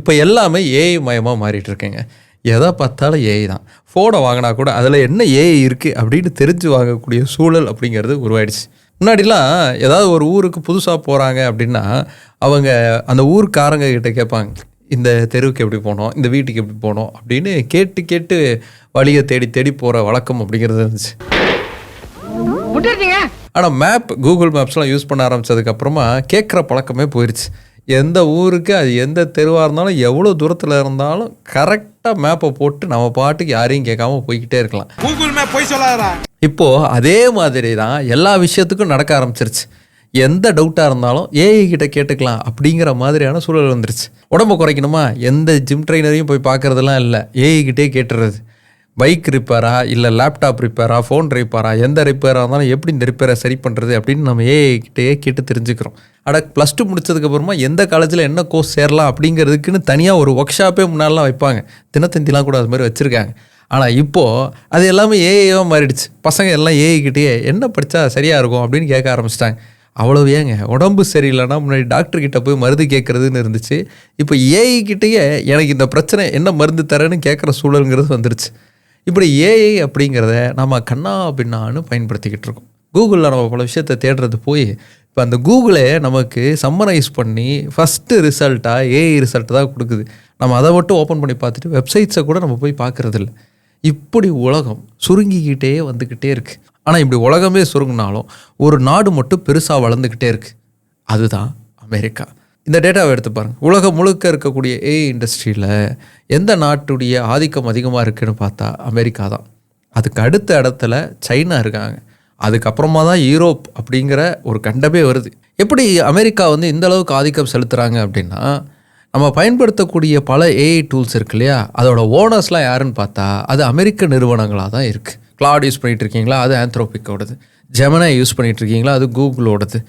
இப்போ எல்லாமே ஏஐ மயமாக மாறிட்டு இருக்குங்க. எதை பார்த்தாலும் ஏஐ தான். ஃபோனை வாங்கினா கூட அதில் என்ன ஏஐ இருக்குது அப்படின்னு தெரிஞ்சு வாங்கக்கூடிய சூழல் அப்படிங்கிறது உருவாயிடுச்சு. முன்னாடிலாம் ஏதாவது ஒரு ஊருக்கு புதுசாக போகிறாங்க அப்படின்னா அவங்க அந்த ஊருக்காரங்க கிட்ட கேட்பாங்க, இந்த தெருவுக்கு எப்படி போனோம், இந்த வீட்டுக்கு எப்படி போனோம் அப்படின்னு கேட்டு கேட்டு வழியை தேடி தேடி போகிற வழக்கம் அப்படிங்கிறது இருந்துச்சு. ஆனால் கூகுள் மேப்ஸ்லாம் யூஸ் பண்ண ஆரம்பித்ததுக்கப்புறமா கேட்குற பழக்கமே போயிடுச்சு. எந்த ஊருக்கு அது எந்த தெருவாக இருந்தாலும் எவ்வளோ தூரத்தில் இருந்தாலும் கரெக்டாக மேப்பை போட்டு நம்ம பாட்டுக்கு யாரையும் கேட்காம போய்கிட்டே இருக்கலாம். கூகுள் மேப் போய் சொல்லாதடா. இப்போது அதே மாதிரி தான் எல்லா விஷயத்துக்கும் நடக்க ஆரம்பிச்சிருச்சு. எந்த டவுட்டாக இருந்தாலும் ஏஐ கிட்ட கேட்டுக்கலாம் அப்படிங்கிற மாதிரியான சூழல் வந்துருச்சு. உடம்பை குறைக்கணுமா, எந்த ஜிம் ட்ரைனரையும் போய் பார்க்குறதுலாம் இல்லை, ஏஐ கிட்டே கேட்டுறது. பைக் ரிப்பேரா, இல்லை லேப்டாப் ரிப்பேரா, ஃபோன் ரிப்பேரா, எந்த ரிப்பேராக இருந்தாலும் எப்படி இந்த ரிப்பேரை சரி பண்ணுறது அப்படின்னு நம்ம ஏஐ கிட்டே கேட்டு தெரிஞ்சுக்கிறோம். +2 முடிச்சதுக்கப்புறமா எந்த காலேஜில் என்ன கோர்ஸ் சேரலாம் அப்படிங்கிறதுக்குன்னு தனியாக ஒரு ஒர்க் ஷாப்பே முன்னாடிலாம் வைப்பாங்க. தினத்தந்திலாம் கூட அது மாதிரி வச்சுருக்காங்க. ஆனால் இப்போது அது எல்லாமே ஏஐயாக மாறிடுச்சு. பசங்க எல்லாம் ஏஐ கிட்டேயே என்ன படித்தா சரியாக இருக்கும் அப்படின்னு கேட்க ஆரம்பிச்சிட்டாங்க. அவ்வளோ ஏங்க, உடம்பு சரியில்லைன்னா முன்னாடி டாக்டர்கிட்ட போய் மருந்து கேட்குறதுன்னு இருந்துச்சு. இப்போ ஏஐ கிட்டேயே எனக்கு இந்த பிரச்சனை என்ன மருந்து தரேன்னு கேட்குற சூழலுங்கிறது வந்துருச்சு. இப்படி ஏஐ அப்படிங்கிறத நம்ம கண்ணா பின்னான்னு பயன்படுத்திக்கிட்டு இருக்கோம். கூகுளில் நம்ம பல விஷயத்தை தேடுறது போய் இப்போ அந்த கூகுளே நமக்கு சம்மரைஸ் பண்ணி ஃபஸ்ட்டு ரிசல்ட்டாக ஏஐ ரிசல்ட் தான் கொடுக்குது. நம்ம அதை மட்டும் ஓப்பன் பண்ணி பார்த்துட்டு வெப்சைட்ஸை கூட நம்ம போய் பார்க்குறதில்ல. இப்படி உலகம் சுருங்கிக்கிட்டே வந்துக்கிட்டே இருக்குது. ஆனால் இப்படி உலகமே சுருங்கினாலும் ஒரு நாடு மட்டும் பெருசாக வளர்ந்துக்கிட்டே இருக்குது. அதுதான் அமெரிக்கா. இந்த டேட்டாவை எடுத்து பாருங்கள். உலகம் முழுக்க இருக்கக்கூடிய ஏஐ இண்டஸ்ட்ரியில் எந்த நாட்டுடைய ஆதிக்கம் அதிகமாக இருக்குதுன்னு பார்த்தா அமெரிக்கா தான். அதுக்கு அடுத்த இடத்துல சைனா இருக்காங்க. அதுக்கப்புறமா தான் யூரோப் அப்படிங்கிற ஒரு கண்டமே வருது. எப்படி அமெரிக்கா இந்த அளவுக்கு ஆதிக்கம் செலுத்துகிறாங்க அப்படின்னா, நம்ம பயன்படுத்தக்கூடிய பல ஏஐ டூல்ஸ் இருக்கு இல்லையா, அதோட ஓனர்ஸ்லாம் யாருன்னு பார்த்தா அது அமெரிக்க நிறுவனங்களாக தான் இருக்குது. கிளாட் யூஸ் பண்ணிகிட்டு இருக்கீங்களா, அது ஆந்த்ரோபிக்கோடது. ஜெமினை யூஸ் பண்ணிகிட்டு இருக்கீங்களா, அது கூகுளோடது.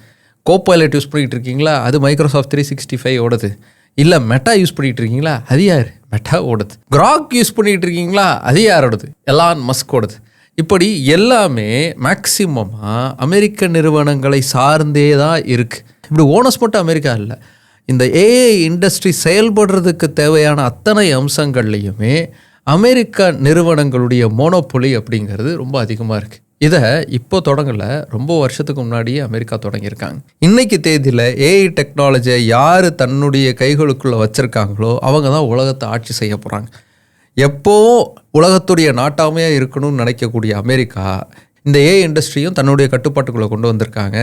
கோபைலட் யூஸ் பண்ணிகிட்டு இருக்கீங்களா, அது மைக்ரோசாஃப்ட் 365 ஓடுது. இல்லை மெட்டா யூஸ் பண்ணிகிட்டு இருக்கீங்களா, அது யார், மெட்டா ஓடுது. கிராக் யூஸ் பண்ணிகிட்டு இருக்கீங்களா, அது யாரோடது, எலான் மஸ்க் ஓடுது. இப்படி எல்லாமே மேக்சிமமாக அமெரிக்க நிறுவனங்களை சார்ந்தே தான் இருக்குது. இப்படி ஓனர்ஸ் மட்டும் அமெரிக்கா இல்லை, இந்த ஏஐ இண்டஸ்ட்ரி செயல்படுறதுக்கு தேவையான அத்தனை அம்சங்கள்லையுமே அமெரிக்க நிறுவனங்களுடைய மோனோபொலி அப்படிங்கிறது ரொம்ப அதிகமாக இருக்குது. இதை இப்போ தொடங்கலை, ரொம்ப வருஷத்துக்கு முன்னாடியே அமெரிக்கா தொடங்கியிருக்காங்க. இன்றைக்கி தேதியில் ஏஐ டெக்னாலஜியை யார் தன்னுடைய கைகளுக்குள்ளே வச்சுருக்காங்களோ அவங்க தான் உலகத்தை ஆட்சி செய்ய போகிறாங்க. எப்போவும் உலகத்துடைய நாட்டாமையாக இருக்கணும்னு நினைக்கக்கூடிய அமெரிக்கா இந்த ஏஐ இண்டஸ்ட்ரியும் தன்னுடைய கட்டுப்பாட்டுக்குள்ளே கொண்டு வந்திருக்காங்க.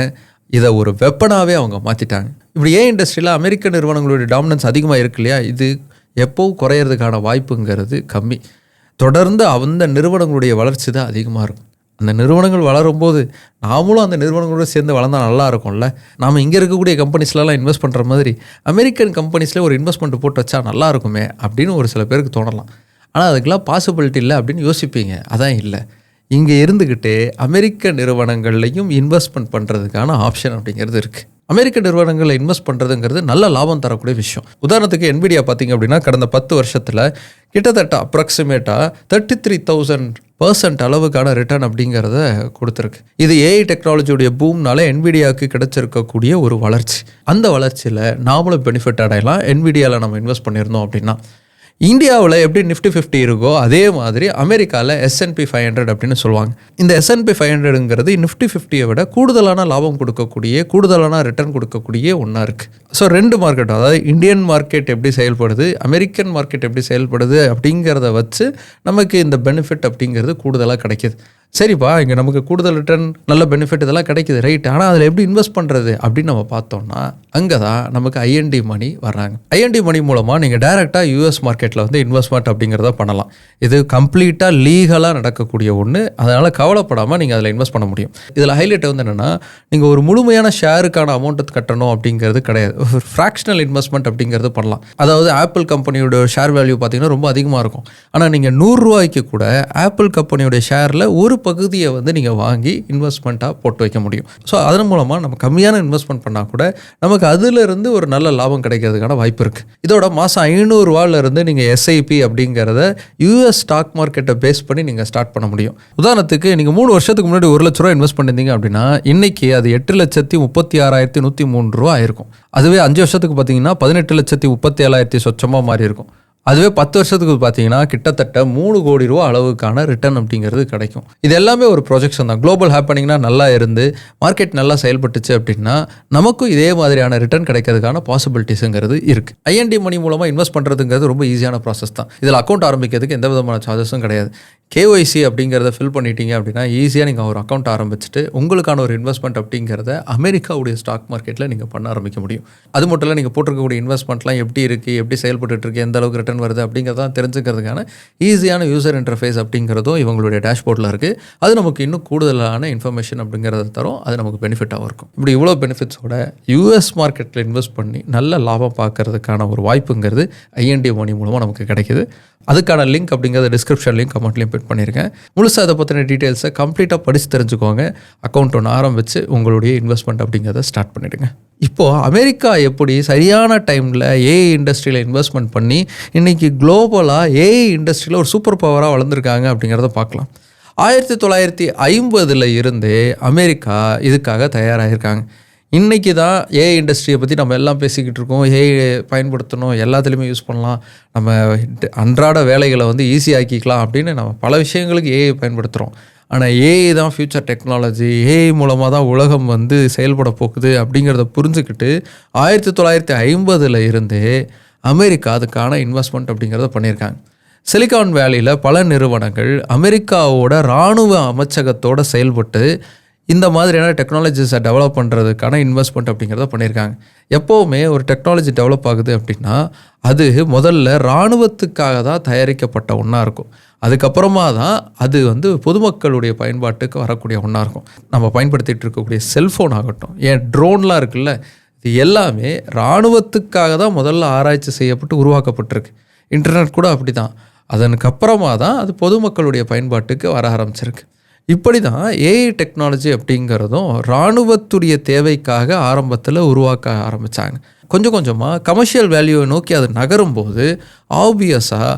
இதை ஒரு வெப்பனாகவே அவங்க மாற்றிட்டாங்க. இப்படி ஏஐ இண்டஸ்ட்ரியில் அமெரிக்க நிறுவனங்களுடைய டாமினன்ஸ் அதிகமாக இருக்கு இல்லையா, இது எப்போவும் குறையிறதுக்கான வாய்ப்புங்கிறது கம்மி. தொடர்ந்து அந்த நிறுவனங்களுடைய வளர்ச்சி தான் அதிகமாக இருக்கும். அந்த நிறுவனங்கள் வளரும்போது நாமளும் அந்த நிறுவனங்களோட சேர்ந்து வளர்ந்தால் நல்லா இருக்கும்ல. நாம் இங்கே இருக்கக்கூடிய கம்பெனிஸ்லாம் இன்வெஸ்ட் பண்ணுற மாதிரி அமெரிக்கன் கம்பெனிஸில் ஒரு இன்வெஸ்ட்மெண்ட் போட்டு வச்சா நல்லா இருக்குமே அப்படின்னு ஒரு சில பேருக்கு தோணலாம். ஆனால் அதுக்கெல்லாம் பாசிபிலிட்டி இல்லை அப்படின்னு யோசிப்பீங்க. அதான் இல்லை, இங்கே இருந்துக்கிட்டே அமெரிக்க நிறுவனங்கள்லையும் இன்வெஸ்ட்மெண்ட் பண்ணுறதுக்கான ஆப்ஷன் அப்படிங்கிறது இருக்குது. அமெரிக்க நிறுவனங்களில் இன்வெஸ்ட் பண்ணுறதுங்கிறது நல்ல லாபம் தரக்கூடிய விஷயம். உதாரணத்துக்கு NVIDIA பார்த்திங்க அப்படின்னா கடந்த 10 வருஷத்தில் கிட்டத்தட்ட அப்ராக்சிமேட்டாக 33,000% அளவுக்கான ரிட்டர்ன் அப்படிங்கிறத கொடுத்துருக்கு. இது ஏஐ டெக்னாலஜியுடைய பூம்னால NVIDIAவுக்கு கிடைச்சிருக்கக்கூடிய ஒரு வளர்ச்சி. அந்த வளர்ச்சியில் நாமளும் பெனிஃபிட் அடையலாம். NVIDIAவில் நம்ம இன்வெஸ்ட் பண்ணியிருந்தோம் அப்படின்னா. இந்தியாவில் எப்படி Nifty 50 இருக்கோ அதே மாதிரி அமெரிக்காவில் S&P 500 அப்படின்னு சொல்லுவாங்க. இந்த S&P 500ங்கிறது Nifty 50யை விட கூடுதலான லாபம் கொடுக்கக்கூடிய, கூடுதலான ரிட்டர்ன் கொடுக்கக்கூடிய ஒன்றா இருக்குது. ஸோ 2 மார்க்கெட், அதாவது இந்தியன் மார்க்கெட் எப்படி செயல்படுது, அமெரிக்கன் மார்க்கெட் எப்படி செயல்படுது அப்படிங்கிறத வச்சு நமக்கு இந்த பெனிஃபிட் அப்படிங்கிறது கூடுதலாக கிடைக்கிது. சரிப்பா, இங்கே நமக்கு கூடுதல் ரிட்டர்ன், நல்ல பெனிஃபிட் இதெல்லாம் கிடைக்கிது, ரைட். ஆனால் அதில் எப்படி இன்வெஸ்ட் பண்ணுறது அப்படின்னு நம்ம பார்த்தோம்னா அங்கே தான் நமக்கு IND மணி வர்றாங்க. IND மணி மூலமாக நீங்கள் டைரெக்டாக US மார்க்கெட்டில் இன்வெஸ்ட்மெண்ட் அப்படிங்கிறத பண்ணலாம். இது கம்ப்ளீட்டாக லீகலாக நடக்கக்கூடிய ஒன்று. அதனால் கவலைப்படாமல் நீங்கள் அதில் இன்வெஸ்ட் பண்ண முடியும். இதில் ஹைலைட் என்னென்னா, நீங்கள் ஒரு முழுமையான ஷேருக்கான அமௌண்ட்டு கட்டணும் அப்படிங்கிறது கிடையாது. ஒரு ஃப்ராக்ஷனல் இன்வெஸ்ட்மெண்ட் அப்படிங்கிறது பண்ணலாம். அதாவது ஆப்பிள் கம்பெனியோட ஷேர் வேல்யூ பார்த்தீங்கன்னா ரொம்ப அதிகமாக இருக்கும். ஆனால் நீங்கள் 100 ரூபாய்க்கு கூட ஆப்பிள் கம்பெனியோட ஷேரில் 1 பகுதியை வந்து நீங்கள் வாங்கி இன்வெஸ்ட்மெண்ட்டாக போட்டு வைக்க முடியும். ஸோ அதன் மூலமாக நம்ம கம்மியான இன்வெஸ்ட்மெண்ட் பண்ணால் கூட நமக்கு அதிலிருந்து ஒரு நல்ல லாபம் கிடைக்கிறதுக்கான வாய்ப்பு இருக்குது. இதோட மாதம் $500 நீங்கள் எஸ்ஐபி அப்படிங்கிறத யூஎஸ் ஸ்டாக் மார்க்கெட்டை பேஸ் பண்ணி நீங்கள் ஸ்டார்ட் பண்ண முடியும். உதாரணத்துக்கு நீங்கள் 3 வருஷத்துக்கு முன்னாடி ₹1,00,000 இன்வெஸ்ட் பண்ணியிருந்தீங்க அப்படின்னா இன்னைக்கு அது $8,36,103 ஆயிருக்கும். அதுவே 5 வருஷத்துக்கு பார்த்தீங்கன்னா 18,37,000 சொச்சமாக மாறி இருக்கும். அதுவே 10 வருஷத்துக்கு பார்த்தீங்கன்னா கிட்டத்தட்ட ₹3 கோடி அளவுக்கான ரிட்டர்ன் அப்படிங்கிறது கிடைக்கும். இது எல்லாமே ஒரு ப்ரொஜெக்ஷன் தான். குளோபல் ஹேப்பனிங்னா நல்லா இருந்து மார்க்கெட் நல்லா செயல்பட்டுச்சு அப்படின்னா நமக்கும் இதே மாதிரியான ரிட்டர்ன் கிடைக்கிறதுக்கான பாசிபிலிட்டிஸுங்கிறது இருக்குது. ஐஎன்டி மணி மூலமாக இன்வெஸ்ட் பண்ணுறதுங்கிறது ரொம்ப ஈஸியான ப்ராசஸ் தான். இதில் அக்கௌண்ட் ஆரம்பிக்கிறதுக்கு எந்த விதமான சார்ஜஸும் கிடையாது. கேஒய்சி அப்படிங்கிறத ஃபில் பண்ணிட்டீங்க அப்படின்னா ஈஸியாக நீங்கள் ஒரு அக்கௌண்ட் ஆரம்பிச்சுட்டு உங்களுக்கான ஒரு இன்வெஸ்ட்மெண்ட் அப்படிங்கிறத அமெரிக்காவுடைய ஸ்டாக் மார்க்கெட்டில் நீங்கள் பண்ண ஆரம்பிக்க முடியும். அது மட்டும் இல்லை, நீங்கள் போட்டிருக்கக்கூடிய இன்வெஸ்ட்மெண்ட்லாம் எப்படி இருக்குது, எப்படி செயல்பட்டு இருக்கு, எந்த அளவுக்கு ரிட்டர்ன் வருது அப்படிங்கிறதான் தெரிஞ்சுக்கிறதுக்கான ஈஸியான யூசர் இன்டர்ஃபேஸ் அப்படிங்கிறதும் இவங்களுடைய டேஷ்போர்டில் இருக்குது. அது நமக்கு இன்னும் கூடுதலான இன்ஃபர்மேஷன் அப்படிங்கிறத தரும். அது நமக்கு பெனிஃபிட்டாகவும் இருக்கும். இப்படி இவ்வளோ பெனிஃபிட்ஸோட யூஎஸ் மார்க்கெட்டில் இன்வெஸ்ட் பண்ணி நல்ல லாபம் பார்க்கறதுக்கான ஒரு வாய்ப்புங்கிறது ஐஎன்டி மணி மூலமாக நமக்கு கிடைக்கிது. அதுக்கான லிங்க் அப்படிங்கிறத டிஸ்கிரிப்ஷன் லிங்க் கமெண்ட்லேயும் பிட் பண்ணியிருக்கேன். முழுசாக அதை பற்றின டீட்டெயில்ஸை கம்ப்ளீட்டாக படித்து தெரிஞ்சுக்கோங்க. அக்கௌண்ட் ஒன்று ஆரம்பித்து உங்களுடைய இன்வெஸ்ட்மெண்ட் அப்படிங்கிறத ஸ்டார்ட் பண்ணிவிடுங்க. இப்போது அமெரிக்கா எப்படி சரியான டைமில் ஏஐ இண்டஸ்ட்ரியில் இன்வெஸ்ட்மெண்ட் பண்ணி இன்றைக்கி குளோபலாக ஏஐ இண்டஸ்ட்ரியில் ஒரு சூப்பர் பவராக வளர்ந்துருக்காங்க அப்படிங்கிறத பார்க்கலாம். 1950 இருந்தே அமெரிக்கா இதுக்காக தயாராகிருக்காங்க. இன்றைக்கி தான் ஏஐ இண்டஸ்ட்ரியை பற்றி நம்ம எல்லாம் பேசிக்கிட்டு இருக்கோம். ஏஐ பயன்படுத்தணும், எல்லாத்துலேயுமே யூஸ் பண்ணலாம், நம்ம அன்றாட வேலைகளை வந்து ஈஸியாக்கிக்கலாம் அப்படின்னு நம்ம பல விஷயங்களுக்கு ஏஐ பயன்படுத்துகிறோம். ஆனால் ஏஐ தான் ஃப்யூச்சர் டெக்னாலஜி, ஏஐ மூலமாக தான் உலகம் வந்து செயல்பட போகுது அப்படிங்கிறத புரிஞ்சுக்கிட்டு 1950 இருந்தே அமெரிக்கா அதுக்கான இன்வெஸ்ட்மெண்ட் அப்படிங்கிறத பண்ணியிருக்காங்க. சிலிகான் வேலியில் பல நிறுவனங்கள் அமெரிக்காவோட இராணுவ அமைச்சகத்தோடு செயல்பட்டு இந்த மாதிரியான டெக்னாலஜிஸை டெவலப் பண்ணுறதுக்கான இன்வெஸ்ட்மெண்ட் அப்படிங்கிறத பண்ணியிருக்காங்க. எப்போவுமே ஒரு டெக்னாலஜி டெவலப் ஆகுது அப்படின்னா அது முதல்ல இராணுவத்துக்காக தான் தயாரிக்கப்பட்ட ஒன்றா இருக்கும். அதுக்கப்புறமா தான் அது வந்து பொதுமக்களுடைய பயன்பாட்டுக்கு வரக்கூடிய ஒன்றா இருக்கும். நம்ம பயன்படுத்திகிட்டு இருக்கக்கூடிய செல்ஃபோன் ஆகட்டும், ஏன் ட்ரோன்லாம் இருக்குல்ல, இது எல்லாமே இராணுவத்துக்காக தான் முதல்ல ஆராய்ச்சி செய்யப்பட்டு உருவாக்கப்பட்டிருக்கு. இன்டர்நெட் கூட அப்படி தான். அதற்கப்புறமா தான் அது பொதுமக்களுடைய பயன்பாட்டுக்கு வர ஆரம்பிச்சிருக்கு. இப்படி தான் ஏஐ டெக்னாலஜி அப்படிங்கிறதும் இராணுவத்துடைய தேவைக்காக ஆரம்பத்தில் உருவாக்க ஆரம்பித்தாங்க. கொஞ்சம் கொஞ்சமாக கமர்ஷியல் வேல்யூவை நோக்கி அது நகரும்போது ஆப்வியஸாக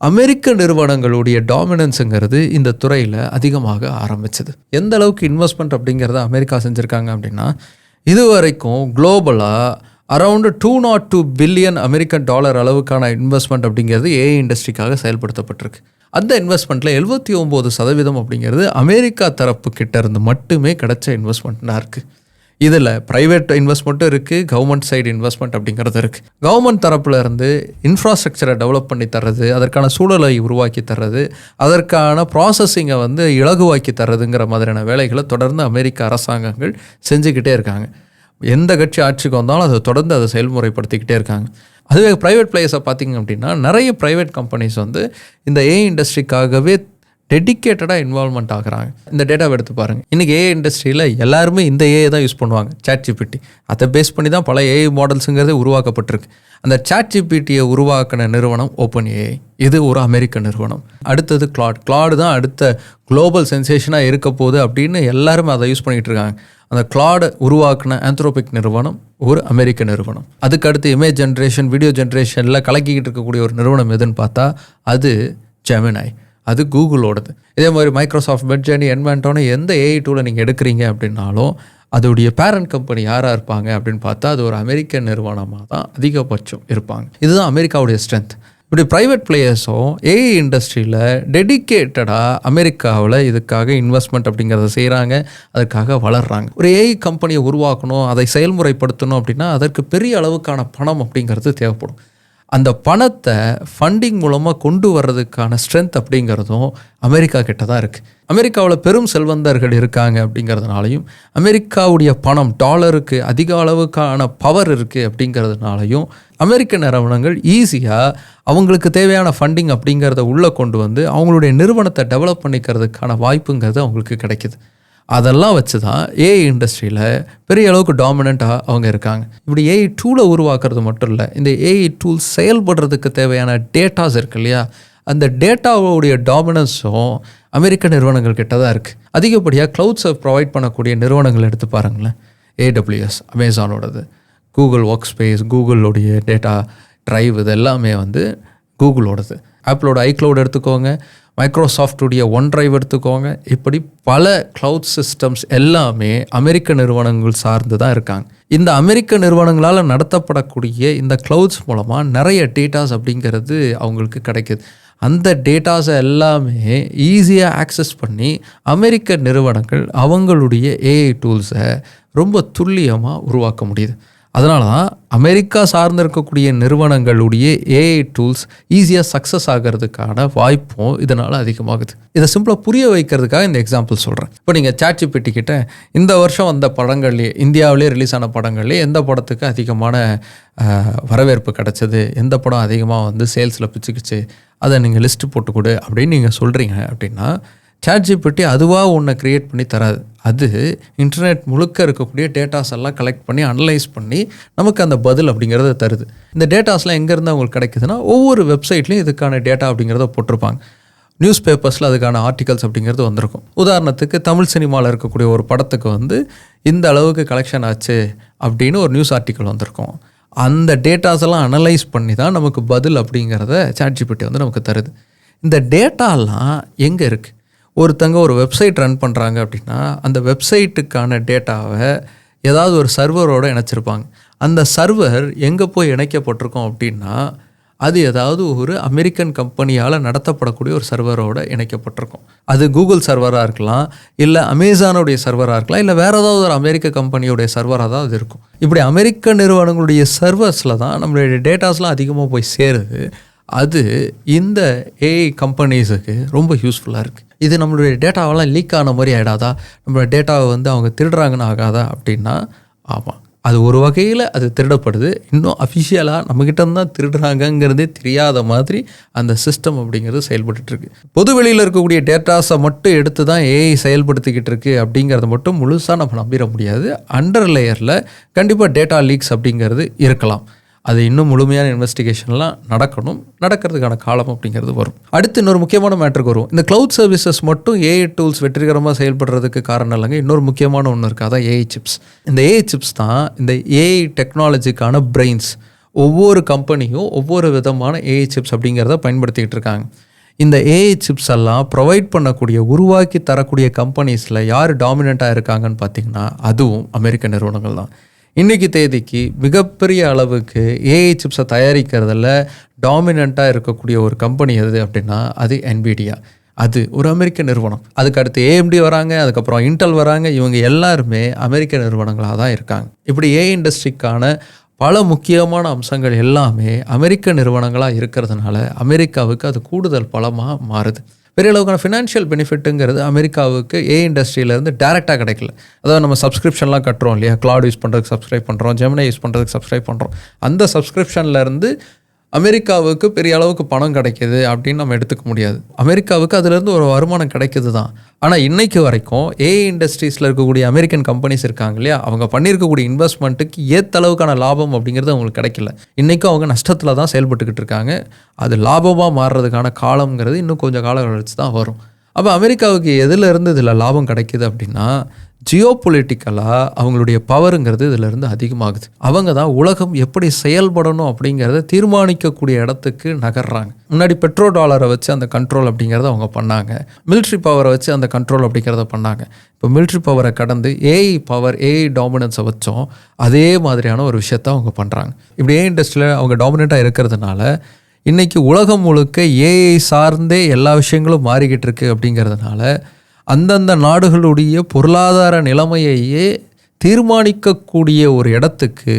அமெரிக்க நிறுவனங்களுடைய டாமினன்ஸுங்கிறது இந்த துறையில் அதிகமாக ஆரம்பிச்சது. எந்த அளவுக்கு இன்வெஸ்ட்மெண்ட் அப்படிங்கிறத அமெரிக்கா செஞ்சுருக்காங்க அப்படின்னா இதுவரைக்கும் குளோபலாக அரௌண்டு $202 பில்லியன் அமெரிக்கன் டாலர் அளவுக்கான இன்வெஸ்ட்மெண்ட் அப்படிங்கிறது ஏஐ இண்டஸ்ட்ரிக்காக செயல்படுத்தப்பட்டிருக்கு. அந்த இன்வெஸ்ட்மெண்ட்டில் 79% அப்படிங்கிறது அமெரிக்கா தரப்பு கிட்ட இருந்து மட்டுமே கிடைச்ச இன்வெஸ்ட்மெண்ட்டாக இருக்குது. இதில் ப்ரைவேட் இன்வெஸ்ட்மெண்ட்டும் இருக்குது, கவர்மெண்ட் சைடு இன்வெஸ்ட்மெண்ட் அப்படிங்கிறது இருக்குது. கவர்மெண்ட் தரப்பில் இருந்து இன்ஃப்ராஸ்ட்ரக்சரை டெவலப் பண்ணி தர்றது, அதற்கான சூழலை உருவாக்கி தர்றது, அதற்கான ப்ராசஸிங்கை வந்து இலகுவாக்கி தர்றதுங்கிற மாதிரியான வேலைகளை தொடர்ந்து அமெரிக்க அரசாங்கங்கள் செஞ்சுக்கிட்டே இருக்காங்க. எந்த கட்சி ஆட்சிக்கு வந்தாலும் அதை தொடர்ந்து அதை செயல்முறைப்படுத்திக்கிட்டே இருக்காங்க. அதுவே ப்ரைவேட் பிளேயர்ஸை பார்த்திங்க அப்படின்னா நிறைய ப்ரைவேட் கம்பெனிஸ் வந்து இந்த ஏஐ இண்டஸ்ட்ரிக்காகவே டெடிக்கேட்டடாக இன்வால்மெண்ட் ஆகுறாங்க. இந்த டேட்டாவை எடுத்து பாருங்கள். இன்றைக்கி ஏஐ இண்டஸ்ட்ரியில் எல்லாருமே இந்த ஏஐ தான் யூஸ் பண்ணுவாங்க, ChatGPT. அதை பேஸ் பண்ணி தான் பல ஏஐ மாடல்ஸுங்கிறதே உருவாக்கப்பட்டிருக்கு. அந்த ChatGPTயை உருவாக்கின நிறுவனம் OpenAI. இது ஒரு அமெரிக்க நிறுவனம். அடுத்தது கிளாட் தான் அடுத்த குளோபல் சென்சேஷனாக இருக்க போகுது அப்படின்னு எல்லாருமே அதை யூஸ் பண்ணிகிட்டு இருக்காங்க. அந்த கிளாட் உருவாக்கின ஆந்த்ரோபிக் நிறுவனம் ஒரு அமெரிக்க நிறுவனம். அதுக்கு அடுத்து இமேஜ் ஜென்ரேஷன், வீடியோ ஜென்ரேஷனில் கலக்கிக்கிட்டு இருக்கக்கூடிய ஒரு நிறுவனம் எதுன்னு பார்த்தா அது ஜெமினை, அது கூகுளோடது. இதே மாதிரி மைக்ரோசாஃப்ட், மிட்ஜர்னி, என்வான்டோன்னு எந்த ஏஐ டூலை நீங்கள் எடுக்கிறீங்க அப்படின்னாலும் அதோடைய பேரண்ட் கம்பெனி யாராக இருப்பாங்க அப்படின்னு பார்த்தா அது ஒரு அமெரிக்க நிறுவனமாக தான் அதிகபட்சம் இருப்பாங்க. இதுதான் அமெரிக்காவுடைய ஸ்ட்ரென்த். இப்படி ப்ரைவேட் பிளேயர்ஸும் ஏஐ இண்டஸ்ட்ரியில் டெடிக்கேட்டடாக அமெரிக்காவில் இதுக்காக இன்வெஸ்ட்மெண்ட் அப்படிங்கிறத செய்கிறாங்க, அதுக்காக வளர்கிறாங்க. ஒரு ஏஐ கம்பெனியை உருவாக்கணும், அதை செயல்முறைப்படுத்தணும் அப்படின்னா அதற்கு பெரிய அளவுக்கான பணம் அப்படிங்கிறது தேவைப்படும். அந்த பணத்தை ஃபண்டிங் மூலமாக கொண்டு வர்றதுக்கான ஸ்ட்ரென்த் அப்படிங்கிறதும் அமெரிக்கா கிட்ட தான் இருக்குது. அமெரிக்காவில் பெரும் செல்வந்தர்கள் இருக்காங்க அப்படிங்கிறதுனாலையும் அமெரிக்காவுடைய பணம் டாலருக்கு அதிக அளவுக்கான பவர் இருக்குது அப்படிங்கிறதுனாலையும் அமெரிக்க நிறுவனங்கள் ஈஸியாக அவங்களுக்கு தேவையான ஃபண்டிங் அப்படிங்கிறத உள்ளே கொண்டு வந்து அவங்களுடைய நிறுவனத்தை டெவலப் பண்ணிக்கிறதுக்கான வாய்ப்புங்கிறது அவங்களுக்கு கிடைக்கிது. அதெல்லாம் வச்சு தான் ஏஐ இண்டஸ்ட்ரியில் பெரிய அளவுக்கு டாமினண்ட்டாக அவங்க இருக்காங்க. இப்படி ஏஐ டூலை உருவாக்குறது மட்டும் இல்லை, இந்த ஏஐ டூல் செயல்படுறதுக்கு தேவையான டேட்டாஸ் இருக்கு இல்லையா, அந்த டேட்டாவுடைய டாமினன்ஸும் அமெரிக்க நிறுவனங்கள் கிட்ட தான் இருக்குது. அதிகப்படியாக க்ளவுட்ஸை ப்ரொவைட் பண்ணக்கூடிய நிறுவனங்கள் எடுத்து பாருங்களேன். AWS அமேசானோடது, கூகுள் ஒர்க் ஸ்பேஸ், கூகுளோடைய டேட்டா ட்ரைவ், இது எல்லாமே வந்து கூகுளோடது. ஆப்பிளோட ஐக்ளவுட் எடுத்துக்கோங்க, மைக்ரோசாஃப்டுடைய OneDrive எடுத்துக்கோங்க. இப்படி பல க்ளவுட் சிஸ்டம்ஸ் எல்லாமே அமெரிக்க நிறுவனங்கள் சார்ந்து தான் இருக்காங்க. இந்த அமெரிக்க நிறுவனங்களால் நடத்தப்படக்கூடிய இந்த க்ளவுட்ஸ் மூலமாக நிறைய டேட்டாஸ் அப்படிங்கிறது அவங்களுக்கு கிடைக்கிது. அந்த டேட்டாஸை எல்லாமே ஈஸியாக ஆக்சஸ் பண்ணி அமெரிக்க நிறுவனங்கள் அவங்களுடைய AI டூல்ஸை ரொம்ப துல்லியமாக உருவாக்க முடியுது. அதனால தான் அமெரிக்கா சார்ந்து இருக்கக்கூடிய நிறுவனங்களுடைய AI டூல்ஸ் ஈஸியாக சக்ஸஸ் ஆகிறதுக்கான வாய்ப்பும் இதனால் அதிகமாகுது. இதை சிம்பிளாக புரிய வைக்கிறதுக்காக இந்த எக்ஸாம்பிள் சொல்கிறேன். இப்போ நீங்கள் ChatGPT கிட்ட இந்த வருஷம் வந்த படங்கள்லேயே, இந்தியாவிலே ரிலீஸ் ஆன படங்கள்லேயே எந்த படத்துக்கு அதிகமான வரவேற்பு கிடச்சிது, எந்த படம் அதிகமாக வந்து சேல்ஸில் பிச்சுக்குச்சு, அதை நீங்கள் லிஸ்ட்டு போட்டு கொடு அப்படின்னு நீங்கள் சொல்கிறீங்க அப்படின்னா ChatGPT அதுவாக ஒன்றை க்ரியேட் பண்ணி தராது. அது இன்டர்நெட் முழுக்க இருக்கக்கூடிய டேட்டாஸ் எல்லாம் கலெக்ட் பண்ணி அனலைஸ் பண்ணி நமக்கு அந்த பதில் அப்படிங்கிறத தருது. இந்த டேட்டாஸ்லாம் எங்கேருந்து அவங்களுக்கு கிடைக்குதுன்னா ஒவ்வொரு வெப்சைட்லேயும் இதுக்கான டேட்டா அப்படிங்கிறத போட்டிருப்பாங்க. நியூஸ் பேப்பர்ஸில் அதுக்கான ஆர்டிகல்ஸ் அப்படிங்கிறது வந்திருக்கும். உதாரணத்துக்கு தமிழ் சினிமாவில் இருக்கக்கூடிய ஒரு படத்துக்கு வந்து இந்த அளவுக்கு கலெக்ஷன் ஆச்சு அப்படின்னு ஒரு நியூஸ் ஆர்டிக்கல் வந்திருக்கும். அந்த டேட்டாஸ் எல்லாம் அனலைஸ் பண்ணி தான் நமக்கு பதில் அப்படிங்கிறத ChatGPT வந்து நமக்கு தருது. இந்த டேட்டாலாம் எங்கே இருக்குது? ஒருத்தங்க ஒரு வெப்சைட் ரன் பண்ணுறாங்க அப்படின்னா அந்த வெப்சைட்டுக்கான டேட்டாவை ஏதாவது ஒரு சர்வரோடு இணைச்சிருப்பாங்க. அந்த சர்வர் எங்கே போய் இணைக்கப்பட்டிருக்கோம் அப்படின்னா அது ஏதாவது ஒரு அமெரிக்கன் கம்பெனியால் நடத்தப்படக்கூடிய ஒரு சர்வரோடு இணைக்கப்பட்டிருக்கும். அது கூகுள் சர்வராக இருக்கலாம், இல்லை அமேசானுடைய சர்வராக இருக்கலாம், இல்லை வேறு ஏதாவது ஒரு அமெரிக்க கம்பெனியோடைய சர்வராக தான் அது இருக்கும். இப்படி அமெரிக்க நிறுவனங்களுடைய சர்வர்ஸில் தான் நம்மளுடைய டேட்டாஸ்லாம் அதிகமாக போய் சேருது. அது இந்த AI கம்பெனிஸுக்கு ரொம்ப யூஸ்ஃபுல்லாக இருக்குது. இது நம்மளுடைய டேட்டாவெல்லாம் லீக் ஆன மாதிரி ஆகிடாதா, நம்மளோட டேட்டாவை வந்து அவங்க திருடுறாங்கன்னு ஆகாதா அப்படின்னா ஆமாம், அது ஒரு வகையில் அது திருடப்படுது. இன்னும் அஃபிஷியலாக நம்மக்கிட்ட தான் திருடுறாங்கங்கிறதே தெரியாத மாதிரி அந்த சிஸ்டம் அப்படிங்கிறது செயல்பட்டுருக்கு. பொது வெளியில் இருக்கக்கூடிய டேட்டாஸை மட்டும் எடுத்து தான் AI செயல்படுத்திக்கிட்டு இருக்கு அப்படிங்கிறத மட்டும் முழுசாக நம்ம நம்பிட முடியாது. அண்டர் லேயரில் கண்டிப்பாக டேட்டா லீக்ஸ் அப்படிங்கிறது இருக்கலாம். அது இன்னும் முழுமையான இன்வெஸ்டிகேஷன்லாம் நடக்கிறதுக்கான காலம் அப்படிங்கிறது வரும். அடுத்து இன்னொரு முக்கியமான மேட்டருக்கு வரும். இந்த க்ளவுட் சர்வீசஸ் மட்டும் AI டூல்ஸ் வெற்றிகரமாக செயல்படுறதுக்கு காரணம் இல்லைங்க, இன்னொரு முக்கியமான ஒன்று இருக்குது, அதான் AI சிப்ஸ். இந்த AI சிப்ஸ் தான் இந்த AI டெக்னாலஜிக்கான பிரெயின்ஸ். ஒவ்வொரு கம்பெனியும் ஒவ்வொரு விதமான AI சிப்ஸ் அப்படிங்கிறத பயன்படுத்திக்கிட்டு இருக்காங்க. இந்த AI சிப்ஸ் எல்லாம் ப்ரொவைட் பண்ணக்கூடிய, உருவாக்கி தரக்கூடிய கம்பெனிஸில் யார் டாமினண்ட்டாக இருக்காங்கன்னு பார்த்தீங்கன்னா அதுவும் அமெரிக்க நிறுவனங்கள் தான். இன்றைக்கி தேதிக்கு மிகப்பெரிய அளவுக்கு AI சிப்ஸை தயாரிக்கிறதுல டாமினண்ட்டாக இருக்கக்கூடிய ஒரு கம்பெனி எது அப்படின்னா அது NVIDIA. அது ஒரு அமெரிக்க நிறுவனம். அதுக்கு அடுத்து AMD வராங்க, அதுக்கப்புறம் இன்டெல் வராங்க. இவங்க எல்லாருமே அமெரிக்க நிறுவனங்களாக தான் இருக்காங்க. இப்படி AI இண்டஸ்ட்ரிக்கான பல முக்கியமான அம்சங்கள் எல்லாமே அமெரிக்க நிறுவனங்களாக இருக்கிறதுனால அமெரிக்காவுக்கு அது கூடுதல் பலமாக மாறுது. பெரிய அளவுக்கான ஃபினான்ஷியல் பெனிஃபிட்டுங்கிறது அமெரிக்காவுக்கு AI இண்டஸ்ட்ரியிலேருந்து டேரெக்டாக கிடைக்கல. அதாவது நம்ம சப்ஸ்கிரிப்ஷன்லாம் கட்டுறோம் இல்லையா, கிளாட் யூஸ் பண்ணுறதுக்கு சப்ஸ்கிரைப் பண்ணுறோம், ஜெமினி யூஸ் பண்ணுறதுக்கு சப்ஸ்கிரைப் பண்ணுறோம். அந்த சப்ஸ்கிரிப்ஷன்லேருந்து அமெரிக்காவுக்கு பெரிய அளவுக்கு பணம் கிடைக்கிது அப்படின்னு நம்ம எடுத்துக்க முடியாது. அமெரிக்காவுக்கு அதுலேருந்து ஒரு வருமானம் கிடைக்கிது தான். ஆனால் இன்றைக்கு வரைக்கும் AI இண்டஸ்ட்ரீஸில் இருக்கக்கூடிய அமெரிக்கன் கம்பெனிஸ் இருக்காங்க இல்லையா, அவங்க பண்ணியிருக்கக்கூடிய இன்வெஸ்ட்மெண்ட்டுக்கு ஏற்ற அளவுக்கான லாபம் அப்படிங்கிறது அவங்களுக்கு கிடைக்கல. இன்றைக்கும் அவங்க நஷ்டத்தில் தான் செயல்பட்டுக்கிட்டு இருக்காங்க. அது லாபமாக மாறுறதுக்கான காலங்கிறது இன்னும் கொஞ்சம் காலம் கழிச்சு தான் வரும். அப்போ அமெரிக்காவுக்கு எதிலிருந்து இதில் லாபம் கிடைக்கிது அப்படின்னா ஜியோ பொலிட்டிக்கலாக அவங்களுடைய பவருங்கிறது இதிலிருந்து அதிகமாகுது. அவங்க தான் உலகம் எப்படி செயல்படணும் அப்படிங்கிறத தீர்மானிக்கக்கூடிய இடத்துக்கு நகர்றாங்க. முன்னாடி பெட்ரோ டாலரை வச்சு அந்த கண்ட்ரோல் அப்படிங்கிறத அவங்க பண்ணாங்க, மிலிட்ரி பவரை வச்சு அந்த கண்ட்ரோல் அப்படிங்கிறத பண்ணாங்க. இப்போ மிலிட்ரி பவரை கடந்து AI பவர், AI டாமினன்ஸை வச்சோம் அதே மாதிரியான ஒரு விஷயத்த அவங்க பண்ணுறாங்க. இப்படி AI இண்டஸ்ட்ரியில் அவங்க டாமினண்ட்டாக இருக்கிறதுனால இன்றைக்கி உலகம் முழுக்க AI சார்ந்தே எல்லா விஷயங்களும் மாறிக்கிட்டு இருக்கு. அப்படிங்கிறதுனால அந்தந்த நாடுகளுடைய பொருளாதார நிலைமையையே தீர்மானிக்கக்கூடிய ஒரு இடத்துக்கு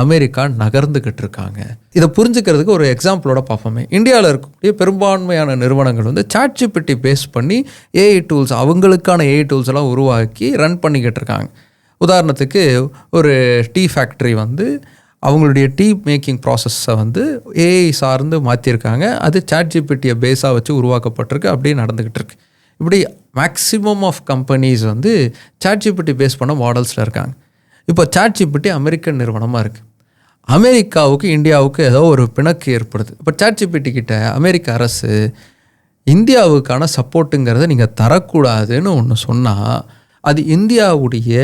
அமெரிக்கா நகர்ந்துக்கிட்டு இருக்காங்க. இதை புரிஞ்சுக்கிறதுக்கு ஒரு எக்ஸாம்பிளோட பார்ப்போமே. இந்தியாவில் இருக்கக்கூடிய பெரும்பான்மையான நிறுவனங்கள் வந்து ChatGPT பேஸ் பண்ணி AI டூல்ஸ், அவங்களுக்கான AI டூல்ஸ் எல்லாம் உருவாக்கி ரன் பண்ணிக்கிட்டு இருக்காங்க. உதாரணத்துக்கு ஒரு டீ ஃபேக்ட்ரி வந்து அவங்களுடைய டீ மேக்கிங் ப்ராசஸை வந்து AI சார்ந்து மாற்றிருக்காங்க. அது ChatGPT பேஸாக வச்சு உருவாக்கப்பட்டிருக்கு, அப்படியே நடந்துக்கிட்டு இருக்கு. இப்படி மேக்ஸிமம் ஆஃப் கம்பெனிஸ் வந்து ChatGPT பேஸ் பண்ண மாடல்ஸில் இருக்காங்க. இப்போ ChatGPT அமெரிக்கன் நிறுவனமாக இருக்குது. அமெரிக்காவுக்கு இந்தியாவுக்கு ஏதோ ஒரு பிணக்கு ஏற்படுது. இப்போ ChatGPT கிட்ட அமெரிக்க அரசு இந்தியாவுக்கான சப்போர்ட்டுங்கிறத நீங்கள் தரக்கூடாதுன்னு ஒன்று சொன்னால் அது இந்தியாவுடைய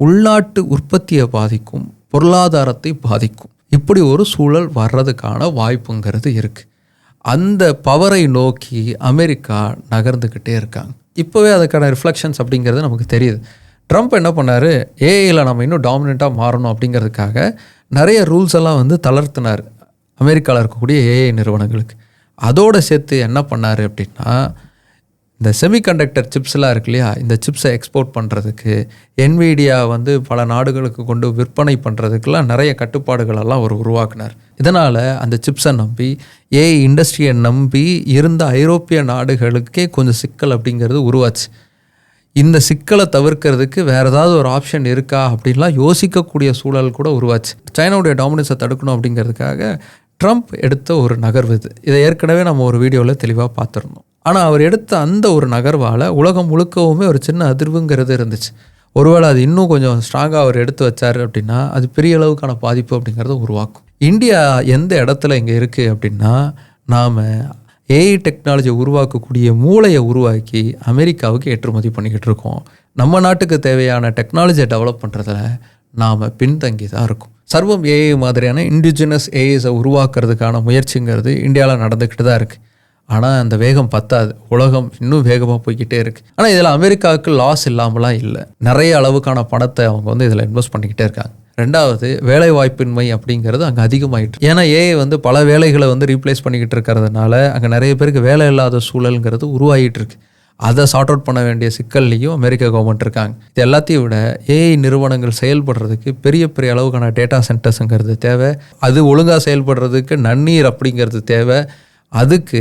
உள்நாட்டு உற்பத்தியை பாதிக்கும், பொருளாதாரத்தை பாதிக்கும். இப்படி ஒரு சூழல் வர்றதுக்கான வாய்ப்புங்கிறது இருக்குது. அந்த பவரை நோக்கி அமெரிக்கா நகர்ந்துக்கிட்டே இருக்காங்க. இப்போவே அதுக்கான ரிஃப்ளெக்ஷன்ஸ் அப்படிங்கிறது நமக்கு தெரியுது. ட்ரம்ப் என்ன பண்ணார், ஏஐயில் நம்ம இன்னும் டாமினண்ட்டாக மாறணும் அப்படிங்கிறதுக்காக நிறைய ரூல்ஸ் எல்லாம் தளர்த்தினார் அமெரிக்காவில் இருக்கக்கூடிய ஏஐ நிறுவனங்களுக்கு. அதோடு சேர்த்து என்ன பண்ணார் அப்படின்னா, இந்த செமிகண்டக்டர் சிப்ஸ்லாம் இருக்கு இல்லையா, இந்த சிப்ஸை எக்ஸ்போர்ட் பண்ணுறதுக்கு என்விடியா பல நாடுகளுக்கு கொண்டு விற்பனை பண்ணுறதுக்கெல்லாம் நிறைய கட்டுப்பாடுகளெல்லாம் அவர் உருவாக்குனார். இதனால் அந்த சிப்ஸை நம்பி ஏஐ இண்டஸ்ட்ரியை நம்பி இருந்த ஐரோப்பிய நாடுகளுக்கே கொஞ்சம் சிக்கல் அப்படிங்கிறது உருவாச்சு. இந்த சிக்கலை தவிர்க்கிறதுக்கு வேறு ஏதாவது ஒரு ஆப்ஷன் இருக்கா அப்படின்லாம் யோசிக்கக்கூடிய சூழல் கூட உருவாச்சு. சைனாவுடைய டாமினன்ஸை தடுக்கணும் அப்படிங்கிறதுக்காக ட்ரம்ப் எடுத்த ஒரு நகர்வு இது. இதை ஏற்கனவே நம்ம ஒரு வீடியோவில் தெளிவாக பார்த்துருந்தோம். ஆனால் அவர் எடுத்த அந்த ஒரு நகர்வால் உலகம் முழுக்கவுமே ஒரு சின்ன அதிர்வுங்கிறது இருந்துச்சு. ஒருவேளை அது இன்னும் கொஞ்சம் ஸ்ட்ராங்காக அவர் எடுத்து வச்சார் அப்படின்னா அது பெரிய அளவுக்கான பாதிப்பு அப்படிங்கிறத உருவாக்கும். இந்தியா எந்த இடத்துல இங்கே இருக்குது அப்படின்னா, நாம் ஏஐ டெக்னாலஜியை உருவாக்கக்கூடிய மூளையை உருவாக்கி அமெரிக்காவுக்கு ஏற்றுமதி பண்ணிக்கிட்டு இருக்கோம். நம்ம நாட்டுக்கு தேவையான டெக்னாலஜியை டெவலப் பண்ணுறதுல நாம் பின்தங்கி தான் இருக்கும். சர்வம் ஏஐ மாதிரியான இண்டிஜினஸ் ஏஐஸை உருவாக்குறதுக்கான முயற்சிங்கிறது இந்தியாவில் நடந்துக்கிட்டு தான் இருக்குது. ஆனால் அந்த வேகம் பத்தாது. உலகம் இன்னும் வேகமாக போய்கிட்டே இருக்குது. ஆனால் இதில் அமெரிக்காவுக்கு லாஸ் இல்லாமலாம் இல்லை. நிறைய அளவுக்கான பணத்தை அவங்க இதில் இன்வெஸ்ட் பண்ணிக்கிட்டே இருக்காங்க. ரெண்டாவது, வேலை வாய்ப்பின்மை அப்படிங்கிறது அங்கே அதிகமாகிட்டு. ஏன்னா ஏஐ பல வேலைகளை ரீப்ளேஸ் பண்ணிக்கிட்டு இருக்கிறதுனால அங்கே நிறைய பேருக்கு வேலை இல்லாத சூழலுங்கிறது உருவாகிட்டு இருக்கு. அதை சார்ட் அவுட் பண்ண வேண்டிய சிக்கல்லையும் அமெரிக்க கவர்மெண்ட் இருக்காங்க. இது எல்லாத்தையும் விட ஏஐ நிறுவனங்கள் செயல்படுறதுக்கு பெரிய பெரிய அளவுக்கான டேட்டா சென்டர்ஸுங்கிறது தேவை. அது ஒழுங்காக செயல்படுறதுக்கு நன்னீர் அப்படிங்கிறது தேவை. அதுக்கு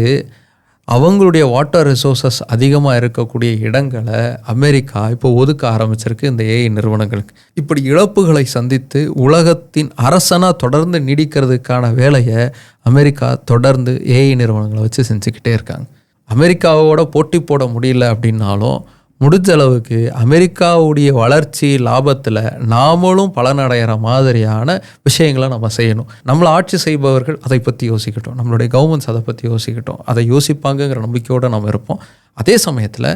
அவங்களுடைய வாட்டர் ரிசோர்ஸஸ் அதிகமாக இருக்கக்கூடிய இடங்களை அமெரிக்கா இப்போ ஒதுக்க ஆரம்பிச்சிருக்கு இந்த ஏஐ நிறுவனங்களுக்கு. இப்படி இழப்புகளை சந்தித்து உலகத்தின் அரசனாக தொடர்ந்து நீடிக்கிறதுக்கான வேலையை அமெரிக்கா தொடர்ந்து ஏஐ நிறுவனங்களை வச்சு செஞ்சுக்கிட்டே இருக்காங்க. அமெரிக்காவோட போட்டி போட முடியல அப்படின்னாலும் முடிஞ்ச அளவுக்கு அமெரிக்காவுடைய வளர்ச்சி லாபத்தில் நாமளும் பலனடைகிற மாதிரியான விஷயங்களை நம்ம செய்யணும். நம்மளை ஆட்சி செய்பவர்கள் அதை பற்றி யோசிக்கட்டும், நம்மளுடைய கவர்மெண்ட்ஸ் அதை பற்றி யோசிக்கட்டும், அதை யோசிப்பாங்கங்கிற நம்பிக்கையோடு நம்ம இருப்போம். அதே சமயத்தில்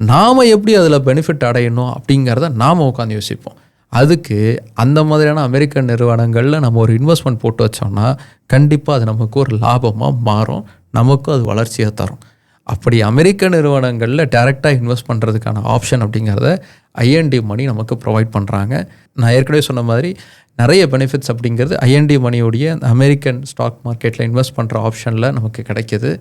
நாம் எப்படி அதில் பெனிஃபிட் அடையணும் அப்படிங்கிறத நாம் உட்காந்து யோசிப்போம். அதுக்கு அந்த மாதிரியான அமெரிக்க நிறுவனங்களில் நம்ம ஒரு இன்வெஸ்ட்மெண்ட் போட்டு வச்சோம்னா கண்டிப்பாக அது நமக்கு ஒரு லாபமாக மாறும், நமக்கும் அது வளர்ச்சியாக தரும். அப்படி அமெரிக்க நிறுவனங்களில் டைரெக்டாக இன்வெஸ்ட் பண்ணுறதுக்கான ஆப்ஷன் அப்படிங்கிறத ஐஎன்டி மணி நமக்கு ப்ரொவைட் பண்ணுறாங்க. நான் ஏற்கனவே சொன்ன மாதிரி நிறைய பெனிஃபிட்ஸ் அப்படிங்கிறது ஐஎன்டி மணியோடைய அமெரிக்கன் ஸ்டாக் மார்க்கெட்டில் இன்வெஸ்ட் பண்ணுற ஆப்ஷனில் நமக்கு கிடைக்கிது.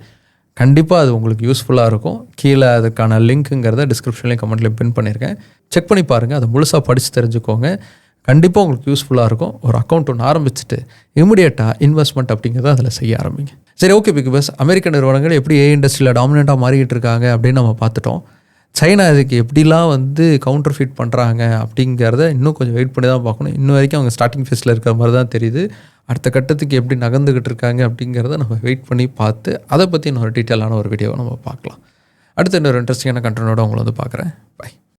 கண்டிப்பாக அது உங்களுக்கு யூஸ்ஃபுல்லாக இருக்கும். கீழே அதுக்கான லிங்க்குங்கிறத டிஸ்கிரிப்ஷன்லேயும் கமெண்ட்லேயும் பின் பண்ணியிருக்கேன். செக் பண்ணி பாருங்கள், அதை முழுசாக படித்து தெரிஞ்சுக்கோங்க. கண்டிப்பாக உங்களுக்கு யூஸ்ஃபுல்லாக இருக்கும். ஒரு அக்கௌண்ட் ஒன்று ஆரம்பிச்சுட்டு இமிடியேட்டாக இன்வெஸ்ட்மெண்ட் அப்படிங்கிறத அதில் செய்ய ஆரம்பிங்க. சரி, ஓகே பிக் பாஸ். அமெரிக்க நிறுவனங்கள் எப்படி ஏஐ இண்டஸ்ட்ரியில் டாமினண்ட்டாக மாறிக்கிட்டு இருக்காங்க அப்படின்னு நம்ம பார்த்துட்டோம். சைனா இதுக்கு எப்படிலாம் கவுண்டர் ஃபீட் பண்ணுறாங்க அப்படிங்கிறத இன்னும் கொஞ்சம் வெயிட் பண்ணி தான் பார்க்கணும். இன்னும் வரைக்கும் அவங்க ஸ்டார்டிங் ஃபேஸில் இருக்கிற மாதிரி தான் தெரியுது. அடுத்த கட்டத்துக்கு எப்படி நகர்ந்துக்கிட்டு இருக்காங்க அப்படிங்கிறத நம்ம வெயிட் பண்ணி பார்த்து அதை பற்றி இன்னொரு டீட்டெயிலான ஒரு வீடியோவை நம்ம பார்க்கலாம். அடுத்து இன்னொரு இன்ட்ரெஸ்டிங்கான கண்டென்ட்டோட உங்களை பார்க்குறேன். பை.